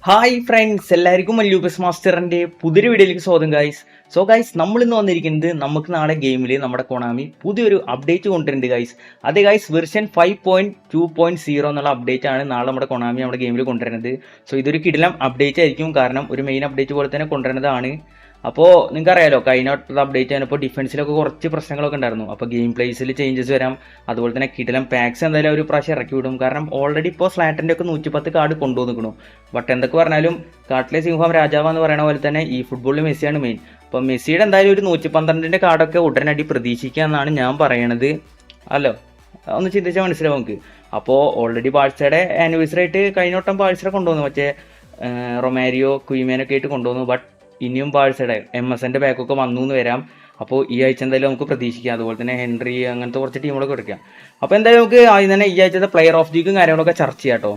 Hi friends, എല്ലാവർക്കും മല്ലൂബസ് മാസ്റ്ററിന്റെ പുതിയൊരു വീഡിയോയിലേക്ക് സ്വാഗതം ഗൈസ്. സോ ഗൈസ്, നമ്മൾ ഇന്ന് വന്നിരിക്കുന്നത് നമുക്ക് നാളെ ഗെയിമിൽ നമ്മുടെ കൊണാമി പുതിയൊരു അപ്ഡേറ്റ് കൊണ്ടുവരുന്നുണ്ട് ഗൈസ്. അതെ ഗൈസ്, വെർഷൻ 5.2.0 എന്നുള്ള അപ്ഡേറ്റ് ആണ് നാളെ നമ്മുടെ കൊണാമി നമ്മുടെ ഗെയിമിൽ കൊണ്ടുവരുന്നത്. സോ ഇതൊരു കിടിലം അപ്ഡേറ്റ് ആയിരിക്കും, കാരണം ഒരു മെയിൻ അപ്ഡേറ്റ് പോലെ തന്നെ കൊണ്ടുവരുന്നതാണ്. അപ്പോൾ നിങ്ങൾക്ക് അറിയാലോ, കഴിഞ്ഞ അപ്ഡേറ്റ് ആയപ്പോൾ ഡിഫൻസിലൊക്കെ കുറച്ച് പ്രശ്നങ്ങളൊക്കെ ഉണ്ടായിരുന്നു. അപ്പോൾ ഗെയിം പ്ലേസിൽ ചേഞ്ചസ് വരാം. അതുപോലെ തന്നെ കിടിലം പാക്സ് എന്തായാലും ഒരു പ്രാവശ്യം ഇറക്കി വിടും. കാരണം ഓൾറെഡി ഇപ്പോൾ സ്ലാറ്റിൻ്റെ ഒക്കെ 110 കാർഡ് കൊണ്ടുവന്നിരിക്കണു. ബട്ട് എന്തൊക്കെ പറഞ്ഞാലും കാട്ടിലെ സിംഹം രാജാവ് എന്ന് പറയുന്ന പോലെ തന്നെ ഈ ഫുട്ബോളിൽ മെസ്സിയാണ് മെയിൻ. അപ്പോൾ മെസ്സിയുടെ എന്തായാലും ഒരു 112 കാർഡൊക്കെ ഉടനടി പ്രതീക്ഷിക്കുക എന്നാണ് ഞാൻ പറയണത്. അല്ലോ, ഒന്ന് ചിന്തിച്ചാൽ മനസ്സിലാവും നമുക്ക്. അപ്പോൾ ഓൾറെഡി ബാഴ്സയുടെ ആനിവേഴ്സറി ആയിട്ട് കഴിഞ്ഞോട്ടം ബാഴ്സയുടെ കൊണ്ടുവന്നു, മറ്റേ റൊമാരിയോ കുയിമേനൊക്കെ ആയിട്ട് കൊണ്ടുവന്നു. ബട്ട് ഇനിയും ബാഴ്സയുടെ MSൻ്റെ ബാക്കൊക്കെ വന്നു എന്ന് വരാം. അപ്പോൾ ഈ ആഴ്ച എന്തായാലും നമുക്ക് പ്രതീക്ഷിക്കാം. അതുപോലെ തന്നെ ഹെൻറി, അങ്ങനത്തെ കുറച്ച് ടീമുകളൊക്കെ എടുക്കാം. അപ്പോൾ എന്തായാലും നമുക്ക് ആദ്യം തന്നെ ഈ ആഴ്ചത്തെ പ്ലെയർ ഓഫ് ദീക്കും കാര്യങ്ങളൊക്കെ ചർച്ച ചെയ്യാം കേട്ടോ.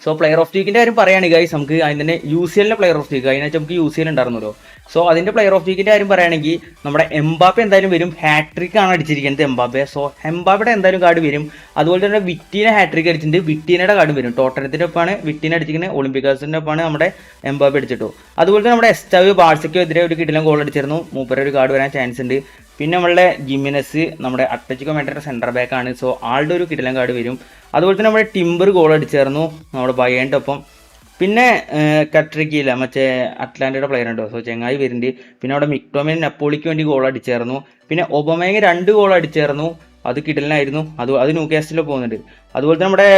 സോ പ്ലെയർ ഓഫ് വീക്കിൻ്റെ കാര്യം പറയുകയാണെങ്കിൽ ഗൈസ്, നമുക്ക് അതിന് തന്നെ UCLൻ്റെ പ്ലെയർ ഓഫ് വീക്ക് അതിനകത്ത് നമുക്ക് UCL ഉണ്ടായിരുന്നല്ലോ. സോ അതിൻ്റെ പ്ലെയർ ഓഫ് വീക്കിൻ്റെ കാര്യം പറയുകയാണെങ്കിൽ നമ്മുടെ എംബാപ്പെ എന്തായാലും വരും. ഹാട്രിക് ആണ് അടിച്ചിരിക്കുന്നത് എംബാപ്പെ. സോ എംബാപ്പയുടെ എന്തായാലും കാർഡ് വരും. അതുപോലെ തന്നെ വിറ്റീനെ ഹാട്രിക് അടിച്ചിട്ടുണ്ട്, വിറ്റീനയുടെ കാർഡ് വരും. ടോട്ടനത്തിൻ്റെ ഒപ്പമാണ് വിറ്റീനെ അടിച്ചിരിക്കുന്നത്, ഒളിമ്പിക്കാസിൻ്റെ ഒപ്പമാണ് നമ്മുടെ എംബാപ്പെ അടിച്ചിട്ടു. അതുപോലെ തന്നെ നമ്മുടെ എസ്റ്റാവ് ബാഴ്സയ്ക്കെതിരെ ഒരു കിടിലം ഗോൾ അടിച്ചിരുന്നു. മൂപ്പര ഒരു കാർഡ് വരാൻ ചാൻസ് ഉണ്ട്. പിന്നെ നമ്മളുടെ ജിമിനസ് നമ്മുടെ അത്ലറ്റിക്കോ മാഡ്രിഡ് സെൻറ്റർ ബാക്ക് ആണ്. സോ ആളുടെ ഒരു കിടിലം കാർഡ് വരും. അതുപോലെ തന്നെ നമ്മുടെ ടിംബർ ഗോൾ അടിച്ചായിരുന്നു നമ്മുടെ ബയേൻ്റെ ഒപ്പം. പിന്നെ കട്രിക്കില്ല, മറ്റേ അറ്റ്ലാന്റയുടെ പ്ലെയർ ഉണ്ടോ, സോ ചെങ്ങായി വരുന്നുണ്ട്. പിന്നെ അവിടെ മിക്ടോമിൻ നപ്പോളിക്ക് വേണ്ടി ഗോൾ അടിച്ചായിരുന്നു. പിന്നെ ഒബമേങ് 2 ഗോൾ അടിച്ചായിരുന്നു, അത് കിടലിനായിരുന്നു. അത് ന്യൂകാസ്റ്റിൽ പോകുന്നുണ്ട്. അതുപോലെ തന്നെ നമ്മുടെ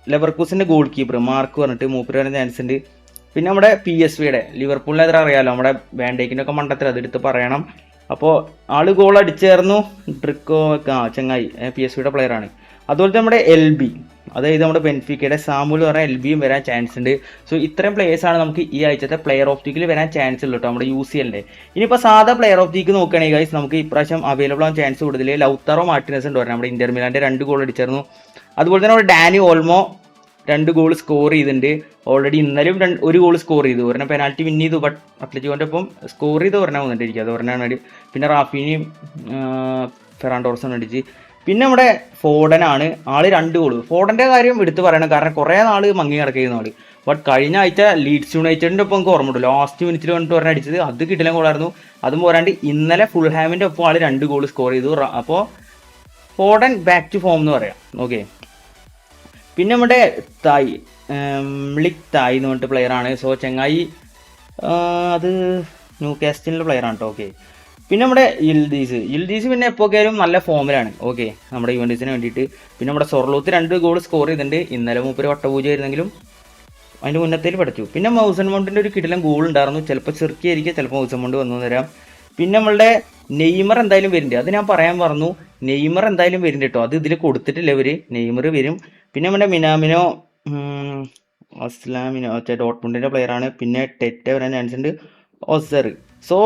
ലെവർകൂസിൻ്റെ ഗോൾ കീപ്പർ മാർക്ക് പറഞ്ഞിട്ട് മൂപ്പര് വരാൻ ചാൻസ് ഉണ്ട്. പിന്നെ നമ്മുടെ PSVയുടെ ലിവർപൂളിനെതിരെ അറിയാമല്ലോ, നമ്മുടെ ബാൻഡേക്കിൻ്റെ ഒക്കെ മണ്ടത്തിൽ അതെടുത്ത് പറയണം. അപ്പോൾ ആള് ഗോൾ അടിച്ചായിരുന്നു, ട്രിക്കോ ചെങ്ങായി PSVയുടെ പ്ലെയറാണ്. അതുപോലെ തന്നെ നമ്മുടെ LB, അതായത് നമ്മുടെ ബെൻഫിക്കയുടെ സാമുൽ പറഞ്ഞ LBയും വരാൻ ചാൻസ് ഉണ്ട്. സോ ഇത്രയും പ്ലേയേഴ്സാണ് നമുക്ക് ഈ ആഴ്ചത്തെ പ്ലെയർ ഓഫ് ദീക്കിൽ വരാൻ ചാൻസ് ഉള്ളൂ കേട്ടോ, നമ്മുടെ UCLൻ്റെ. ഇനിയിപ്പോൾ സാധാ പ്ലെയർ ഓഫ് ദീക്ക് നോക്കുകയാണെങ്കിൽ ഗൈസ്, നമുക്ക് ഇപ്രാവശ്യം അവൈലബിൾ ആവാൻ ചാൻസ് കൂടുതൽ ലൗത്താറോ മാർട്ടിനസ് ഉണ്ട്. നമ്മുടെ ഇന്റർ മിലാൻ്റെ 2 ഗോൾ അടിച്ചായിരുന്നു. അതുപോലെ തന്നെ നമ്മുടെ ഡാനി ഓൾമോ 2 ഗോൾ സ്കോർ ചെയ്തിട്ടുണ്ട്. ഓൾറെഡി ഇന്നലെയും 1 ഗോൾ സ്കോർ ചെയ്തു. ഒരെണ്ണം പെനാൽറ്റി വിൻ ചെയ്തു. ബട്ട് അത്ലറ്റിക്കോൻ്റെ ഒപ്പം സ്കോർ ചെയ്ത് ഒരെണ്ണം വന്നിട്ടിരിക്കുക, അത് ഒരെണ്ണമാണ്. പിന്നെ റാഫീനിയും ഫെറാൻ ടോർസും അടിച്ച്. പിന്നെ നമ്മുടെ ഫോഡനാണ്, ആള് 2 ഗോൾ. ഫോഡൻ്റെ കാര്യം എടുത്ത് പറയണം, കാരണം കുറേ നാൾ മങ്ങി കിടക്കുന്ന ആള്. ബട്ട് കഴിഞ്ഞ ആഴ്ച ലീഡ്സ് യുണൈറ്റഡിൻ്റെ ഒപ്പം നമുക്ക് ഓർമ്മ ഉണ്ട്, ലാസ്റ്റ് മിനിറ്റിൽ വന്നിട്ട് ഒരെണ്ണം അടിച്ചത്, അത് കിട്ടില്ല ഗോളായിരുന്നു. അതും പോരാണ്ട് ഇന്നലെ ഫുൾ ഹാമിൻ്റെ ഒപ്പം ആൾ 2 ഗോൾ സ്കോർ ചെയ്തു. അപ്പോൾ ഫോഡൻ ബാക്ക് ടു ഫോം എന്ന് പറയാം. ഓക്കെ. പിന്നെ നമ്മുടെ മിളിക് തായ് എന്ന് പറഞ്ഞിട്ട് പ്ലെയറാണ്. സോ ചെങ്ങായി അത് ന്യൂകാസ്റ്റിലെ പ്ലെയറാണ് കേട്ടോ. ഓക്കെ. പിന്നെ നമ്മുടെ യിൽദീസ് പിന്നെ എപ്പോഴേലും നല്ല ഫോമിലാണ്. ഓക്കെ, നമ്മുടെ യുവൻറ്റസിന് വേണ്ടിയിട്ട്. പിന്നെ നമ്മുടെ സൊർലോത്ത് 2 ഗോൾ സ്കോർ ചെയ്തിട്ടുണ്ട്. ഇന്നലെ മൂപ്പര് വട്ടപൂജ ആയിരുന്നെങ്കിലും അതിൻ്റെ മുന്നത്തേൽ പഠിച്ചു. പിന്നെ മൗസൺ മൗണ്ടിൻ്റെ ഒരു കിടിലം ഗോൾ ഉണ്ടായിരുന്നു. ചിലപ്പോൾ ചെറുക്കിയായിരിക്കും, ചിലപ്പോൾ മൗസൺ മൗണ്ട് വന്നു തരാം. പിന്നെ നമ്മളുടെ നെയ്മർ എന്തായാലും വരുന്നുണ്ട്, അത് ഞാൻ പറയാൻ പറഞ്ഞു. നെയ്മർ എന്തായാലും വരുന്നുണ്ട് കേട്ടോ, അത് ഇതിൽ കൊടുത്തിട്ടില്ല ഇവർ. നെയ്മർ വരും. പിന്നെ നമ്മുടെ മിനാമിനോ അസ്ലാമിനോ ഡോട്ട്മുണ്ടിൻ്റെ പ്ലെയറാണ്. പിന്നെ ടെറ്റ വരാൻ ചാൻസ് ഉണ്ട്, ഒസർ. സോ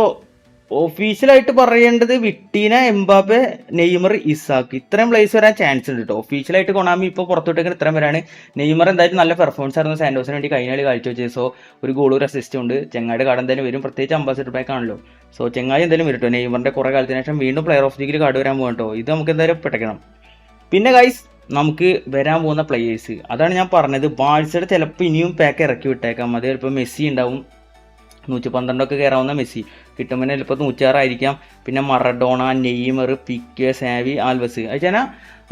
ഒഫീഷ്യലായിട്ട് പറയേണ്ടത് വിട്ടീന, എംബാപ്പെ, നെയ്മർ, ഇസാക്ക്, ഇത്രയും പ്ലേസ് വരാൻ ചാൻസ് ഉണ്ട് കേട്ടോ. ഒഫീഷ്യലായിട്ട് കൊണാമി ഇപ്പോൾ പുറത്തോട്ടേക്ക് ഇത്രയും വരാണ്. നെയ്മർ എന്തായാലും നല്ല പെർഫോമൻസ് ആയിരുന്നു സാന്റോസിന് വേണ്ടി കഴിഞ്ഞ കളി കാഴ്ചവെച്ചത്. സോ ഒരു ഗോൾ ഒരു അസിസ്റ്റും ഉണ്ട്. ചെങ്ങായുടെ കാർഡ് എന്തായാലും വരും, പ്രത്യേകിച്ച് അംബാസിഡർ ബാക്ക് ആണല്ലോ. സോ ചെങ്ങായി എന്തായാലും വരും കേട്ടോ. നെയ്മറിൻ്റെ കുറേ കാലത്തിന് ശേഷം വീണ്ടും പ്ലെയർ ഓഫ് ദീക്കിൽ കാർഡ് വരാൻ പോകും കേട്ടോ. ഇത് നമുക്ക് എന്തായാലും പെട്ടക്കണം. പിന്നെ ഗൈസ്, നമുക്ക് വരാൻ പോകുന്ന പ്ലേയേഴ്സ്, അതാണ് ഞാൻ പറഞ്ഞത്. ബാഴ്സയുടെ ചിലപ്പോൾ ഇനിയും പാക്ക് ഇറക്കി വിട്ടേക്കാം. അത് ചിലപ്പോൾ മെസ്സി ഉണ്ടാവും, 112 കയറാവുന്ന മെസ്സി കിട്ടുമ്പോൾ ചിലപ്പോൾ 106 ആയിരിക്കാം. പിന്നെ Maradona, Neymar, Pique, Xavi, Alves. വെച്ചാൽ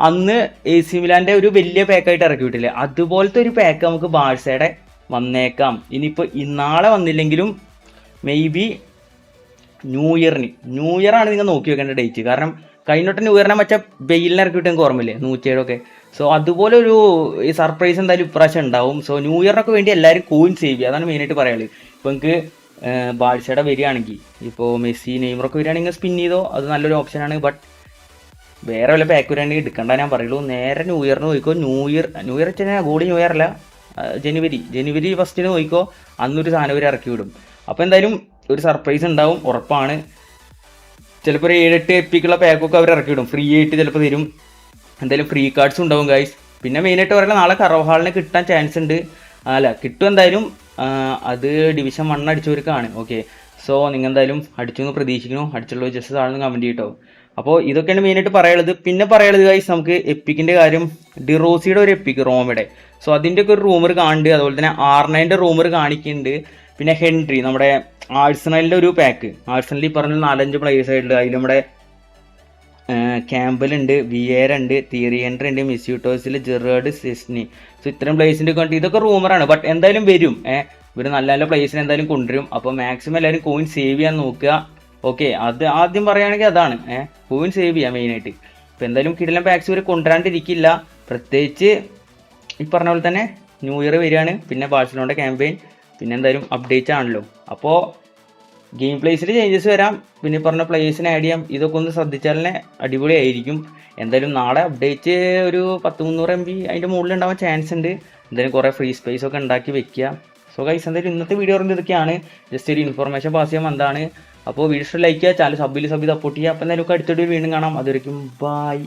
അന്ന് AC മിലാൻ്റെ ഒരു വലിയ പാക്കായിട്ട് ഇറക്കി വിട്ടില്ലേ, അതുപോലത്തെ ഒരു പാക്ക് നമുക്ക് ബാഴ്സയുടെ വന്നേക്കാം. ഇനിയിപ്പോൾ നാളെ വന്നില്ലെങ്കിലും മേ ബി ന്യൂ ഇയറാണ് നിങ്ങൾ നോക്കി വെക്കേണ്ട ഡേറ്റ്. കാരണം കഴിഞ്ഞോട്ട് ന്യൂ ഇയറിനെ മറ്റേ ബെയിലിനെ ഇറക്കി വിട്ട് എനിക്ക് ഓർമ്മയില്ലേ, 107 സോ അതുപോലെ ഒരു സർപ്രൈസ് എന്തായാലും ഇപ്രാവശ്യം ഉണ്ടാവും. സോ ന്യൂ ഇയറിനൊക്കെ വേണ്ടി എല്ലാവരും കോയിൻ സേവ് ചെയ്യുക, അതാണ് മെയിനായിട്ട് പറയാനുള്ളത്. ഇപ്പോൾ എനിക്ക് ബാഴ്സയുടെ വരികയാണെങ്കിൽ, ഇപ്പോൾ മെസ്സി, നെയ്മറൊക്കെ വരികയാണെങ്കിൽ സ്പിൻ ചെയ്തോ, അത് നല്ലൊരു ഓപ്ഷനാണ്. ബട്ട് വേറെ വല്ല പാക്ക് വരികയാണെങ്കിൽ എടുക്കണ്ട ഞാൻ പറയുള്ളൂ. നേരെ ന്യൂ ഇയറിന് പോയിക്കോ. ന്യൂ ഇയർ വെച്ചാൽ ഗോളി ന്യൂ ഇയർ അല്ല, ജനുവരി ഫസ്റ്റിന് പോയിക്കോ. അന്നൊരു സാധനം വരെ ഇറക്കി വിടും. അപ്പോൾ എന്തായാലും ഒരു സർപ്രൈസ് ഉണ്ടാവും, ഉറപ്പാണ്. ചിലപ്പോൾ ഒരു 7-8 എപ്പിക്കുള്ള പാക്കൊക്കെ അവർ ഇറക്കി വിടും, ഫ്രീ ആയിട്ട് ചിലപ്പോൾ തരും. എന്തായാലും ഫ്രീ കാർഡ്സ് ഉണ്ടാവും ഗൈസ്. പിന്നെ മെയിനായിട്ട് പറയുന്നത് നാളെ കറോഹാളിനെ കിട്ടാൻ ചാൻസ് ഉണ്ട്. കിട്ടും എന്തായാലും. അത് ഡിവിഷൻ 1 അടിച്ചവർക്കാണ്. ഓക്കെ. സോ നിങ്ങൾ എന്തായാലും അടിച്ചു എന്ന് പ്രതീക്ഷിക്കുന്നു. അടിച്ചുള്ള ജസ്റ്റ് താഴ്ന്ന് കമൻറ്റ് ചെയ്യട്ടോ. അപ്പോൾ ഇതൊക്കെയാണ് മെയിനായിട്ട് പറയുള്ളത്. പിന്നെ പറയുള്ളത് ഗൈസ് നമുക്ക് എപ്പിക്കിൻ്റെ കാര്യം, ഡിറോസിയുടെ ഒരു എപ്പിക്ക് റോമയുടെ, സോ അതിൻ്റെ ഒക്കെ ഒരു റൂമർ കാണുന്നുണ്ട്. അതുപോലെ തന്നെ R9 റൂമർ കാണിക്കുന്നുണ്ട്. പിന്നെ ഹെൻറി നമ്മുടെ ആഴ്സണലിൻ്റെ ഒരു പാക്ക്, ആഴ്സണലിൽ ഈ പറഞ്ഞ 4-5 പ്ലേയേഴ്സ് ആയിട്ടുണ്ട്. അതിൽ നമ്മുടെ ക്യാമ്പൽ ഉണ്ട്, വിയേര ഉണ്ട്, തിയറി ഹെൻറി ഉണ്ട്, മിസ്യൂട്ടോസിൽ ജെറാർഡ്, സെസ്നി. സോ ഇത്രയും പ്ലേസിൻ്റെ ഒക്കെ ഇതൊക്കെ റൂമറാണ്. ബട്ട് എന്തായാലും വരും. ഇവർ നല്ല നല്ല പ്ലേസിനെ എന്തായാലും കൊണ്ടുവരും. അപ്പോൾ മാക്സിമം എല്ലാവരും കോയിൻ സേവ് ചെയ്യാൻ നോക്കുക. ഓക്കെ, അത് ആദ്യം പറയുകയാണെങ്കിൽ അതാണ് കോയിൻ സേവ് ചെയ്യുക മെയിനായിട്ട്. ഇപ്പോൾ എന്തായാലും കിടിലൻ പാക്സ് ഇവർ കൊണ്ടുവരാണ്ടിരിക്കില്ല. പ്രത്യേകിച്ച് ഈ പറഞ്ഞ പോലെ തന്നെ ന്യൂ ഇയർ വരികയാണ്, പിന്നെ ബാഴ്സലോണയുടെ ക്യാമ്പയിൻ, പിന്നെ എന്തായാലും അപ്ഡേറ്റ് ആണല്ലോ. അപ്പോൾ ഗെയിം പ്ലേസിൽ ചേഞ്ചസ് വരാം, പിന്നെ പറഞ്ഞ പ്ലേയേഴ്സിനെ ആഡ് ചെയ്യാം. ഇതൊക്കെ ഒന്ന് ശ്രദ്ധിച്ചാൽ അടിപൊളിയായിരിക്കും. എന്തായാലും നാളെ അപ്ഡേറ്റ് ഒരു 10-300 MB അതിൻ്റെ മുകളിൽ ഉണ്ടാവാൻ ചാൻസ് ഉണ്ട്. എന്തായാലും കുറേ ഫ്രീ സ്പേസ് ഒക്കെ ഉണ്ടാക്കി വെക്കുക. സോ ഗൈസ് എന്തായാലും ഇന്നത്തെ വീഡിയോ പറയുന്നത് ഇതൊക്കെയാണ്. ജസ്റ്റ് ഒരു ഇൻഫർമേഷൻ പാസ് ചെയ്യാൻ എന്താണ്. അപ്പോൾ വീഡിയോ ലൈക്ക് ചെയ്യുക, ചാനൽ സബ് ചെയ്ത് സപ്പോർട്ട് ചെയ്യുക. അപ്പോൾ എന്തായാലും അടുത്തൊരു വീണ്ടും കാണാം. അതുവരെയും ബൈ.